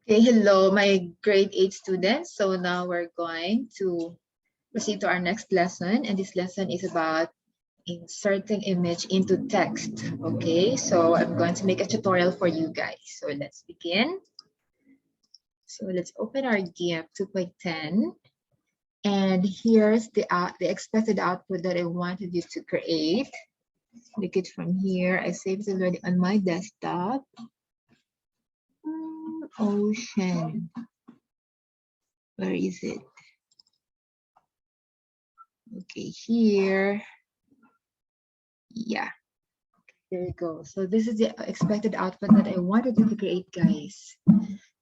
Okay, hello, my grade 8 students. So now we're going to proceed to our next lesson, and this lesson is about inserting image into text. Okay, so I'm going to make a tutorial for you guys. So let's begin. So let's open our GIMP 2.10, and here's the expected output that I wanted you to create. Click it from here. I saved it already on my desktop. Ocean. Where is it? Okay, here. Yeah, there you go. So this is the expected output that I wanted you to create, guys.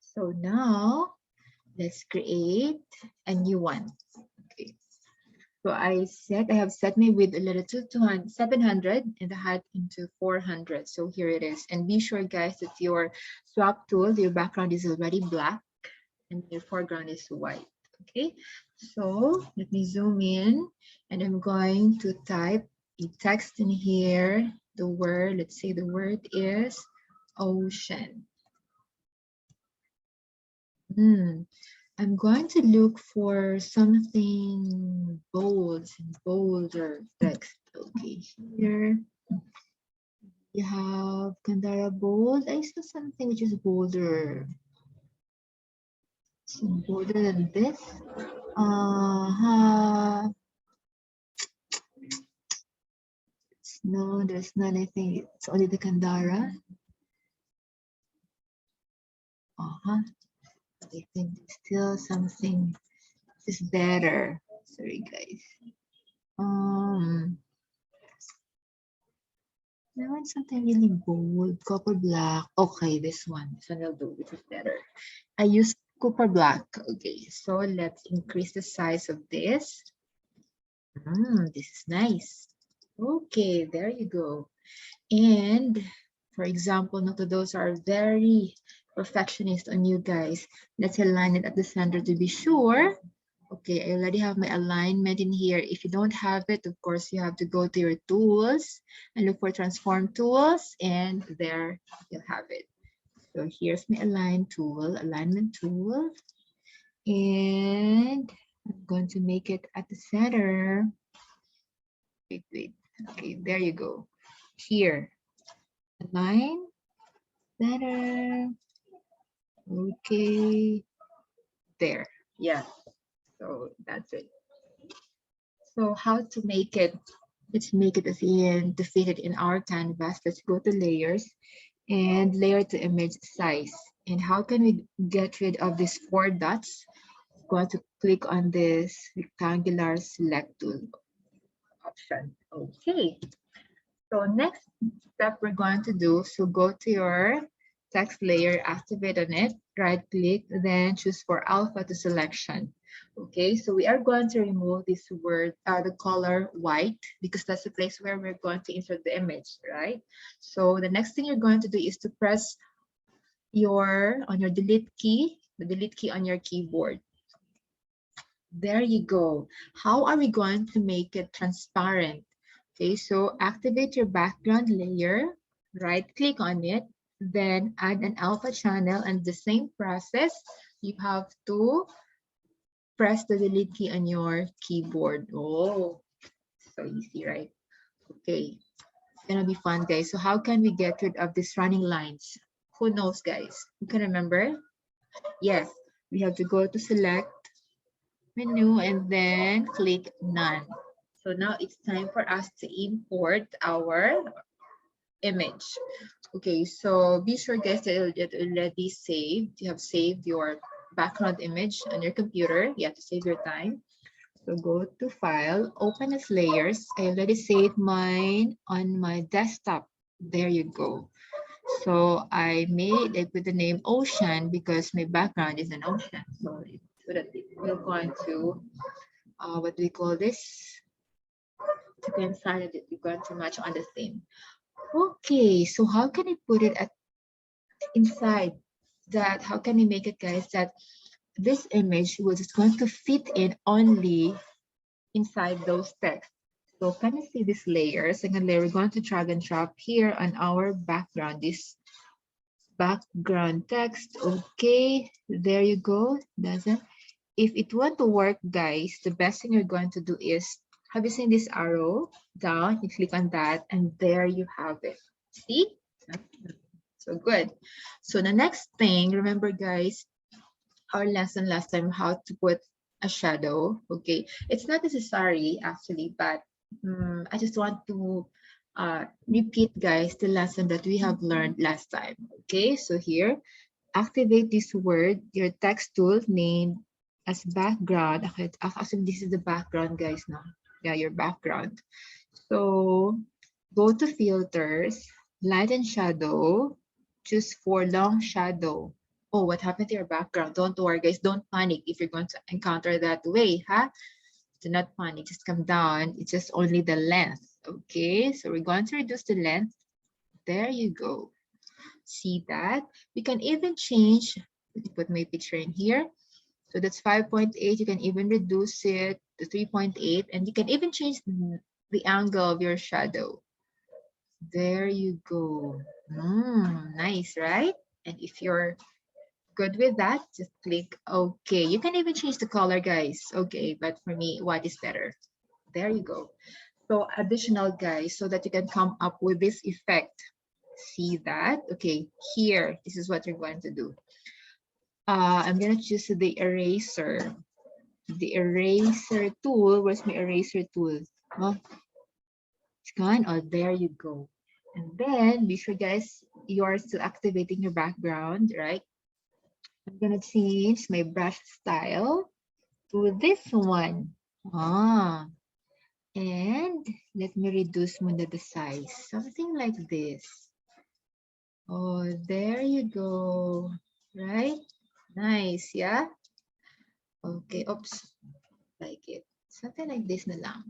So now let's create a new one. Okay. So I have set my width a little to 700 and the height into 400. So here it is. And be sure, guys, that your swap tool, your background is already black and your foreground is white. Okay. So let me zoom in, and I'm going to type a text in here. The word, let's say the word is ocean. I'm going to look for something bold and bolder text. Okay, here you have Kandara bold. I saw something which is bolder. Some bolder than this. No, there's none. I think it's only the Kandara. I think still something is better. Sorry, guys. I want something really bold, copper black. Okay, this one will do. This is better. I use copper black. Okay, so let's increase the size of this. This is nice. Okay, there you go. And for example, not those are very perfectionist on you guys. Let's align it at the center to be sure. Okay, I already have my alignment in here. If you don't have it, of course, you have to go to your tools and look for transform tools, and there you'll have it. So here's my alignment tool, and I'm going to make it at the center. Wait. Okay, there you go. Here, align, center. Okay, there. Yeah, so that's it. So how to make it? Let's make it to fit it in our canvas. Let's go to layers and layer to image size. And how can we get rid of these 4 dots? Going to click on this rectangular select tool option. Okay. So next step we're going to do, so go to your text layer, activate on it, right click, then choose for alpha to selection. Okay, so we are going to remove this word, the color white, because that's the place where we're going to insert the image, right? So the next thing you're going to do is to press on your delete key, the delete key on your keyboard. There you go. How are we going to make it transparent? Okay, so activate your background layer, right click on it, then add an alpha channel, and the same process, you have to press the delete key on your keyboard. Oh, so easy, right? Okay, it's gonna be fun, guys. So how can we get rid of these running lines? Who knows, guys? You can remember? Yes, we have to go to select menu and then click none. So now it's time for us to import our image. Okay, so be sure, guys, that it already saved. You have saved your background image on your computer. You have to save your time. So go to file, open as layers. I already saved mine on my desktop. There you go. So I put the name ocean because my background is an ocean. So we're going to, what do we call this? To coincide it, we're going to match on the theme. Okay, so how can I put it inside that? How can we make it, guys, that this image was just going to fit in only inside those texts? So can you see this layer? Second layer, we're going to drag and drop here on our background, this background text. Okay, there you go. Doesn't. If it want to work, guys, the best thing you're going to do is, have you seen this arrow down? You click on that, and there you have it. See? So good. So the next thing, remember, guys, our lesson last time, how to put a shadow. Okay, it's not necessary actually, but I just want to repeat, guys, the lesson that we have learned last time. Okay, so here, activate this word, your text tool named as background. Okay, actually, this is the background, guys. No, yeah, your background. So go to filters, light and shadow, choose for long shadow. Oh, what happened to your background? Don't worry, guys. Don't panic if you're going to encounter that way, huh? Do not panic. Just come down. It's just only the length. Okay, so we're going to reduce the length. There you go. See that? We can even change. Let me put my picture in here. So that's 5.8. You can even reduce it to 3.8, and you can even change the angle of your shadow. There you go. Nice, right? And if you're good with that, just click OK. You can even change the color, guys. Okay, but for me, white is better. There you go. So additional, guys, so that you can come up with this effect. See that? Okay, here, this is what you're going to do. I'm going to choose the eraser. The eraser tool. Where's my eraser tool? Oh, it's gone. Oh, there you go. And then be sure, guys, you're still activating your background, right? I'm gonna change my brush style to this one. Ah, and let me reduce muna the size. Something like this. Oh, there you go. Right? Nice, yeah? Okay, oops. Like it. Something like this na lang.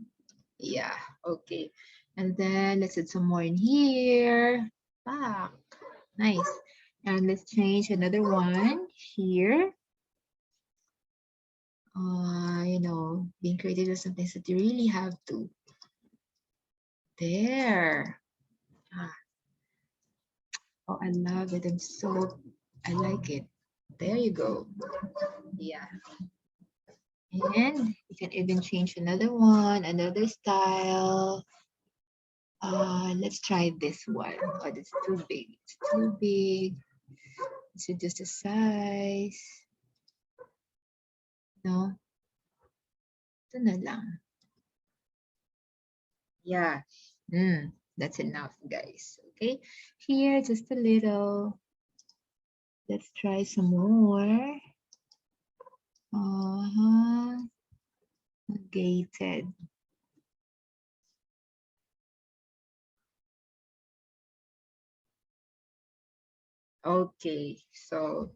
Yeah, okay. And then let's add some more in here. Back. Nice. And let's change another one here. Being creative is something that you really have to. There. Ah. Oh, I love it. I like it. There you go. Yeah. And you can even change another one, another style. Let's try this one. Oh, it's too big. It's too big. Let's reduce the size. No. Ito na lang. Yeah. That's enough, guys. Okay. Here, just a little. Let's try some more. Gated. Okay, so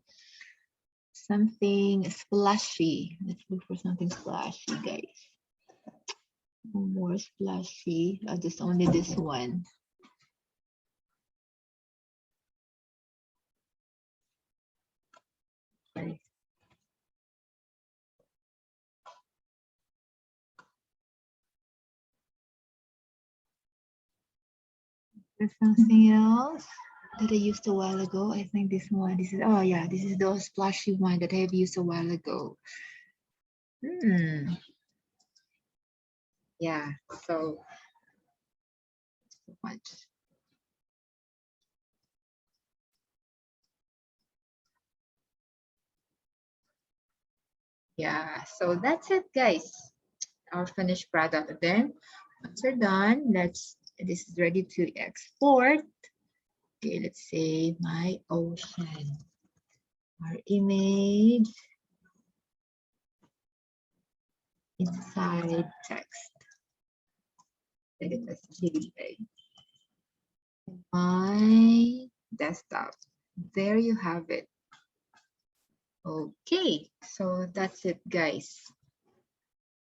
something splashy. Let's look for something splashy, guys. More splashy. Just only this one. Okay. There's something else that I used a while ago. I think this one. This is, oh yeah, this is the splashy one that I have used a while ago. Yeah, so much. Yeah, so that's it, guys. Our finished product. Then once we're done, this is ready to export. Okay, let's say my ocean. Our image inside text. Let it as JPEG. My desktop. There you have it. Okay, so that's it, guys.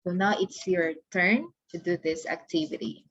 So now it's your turn to do this activity.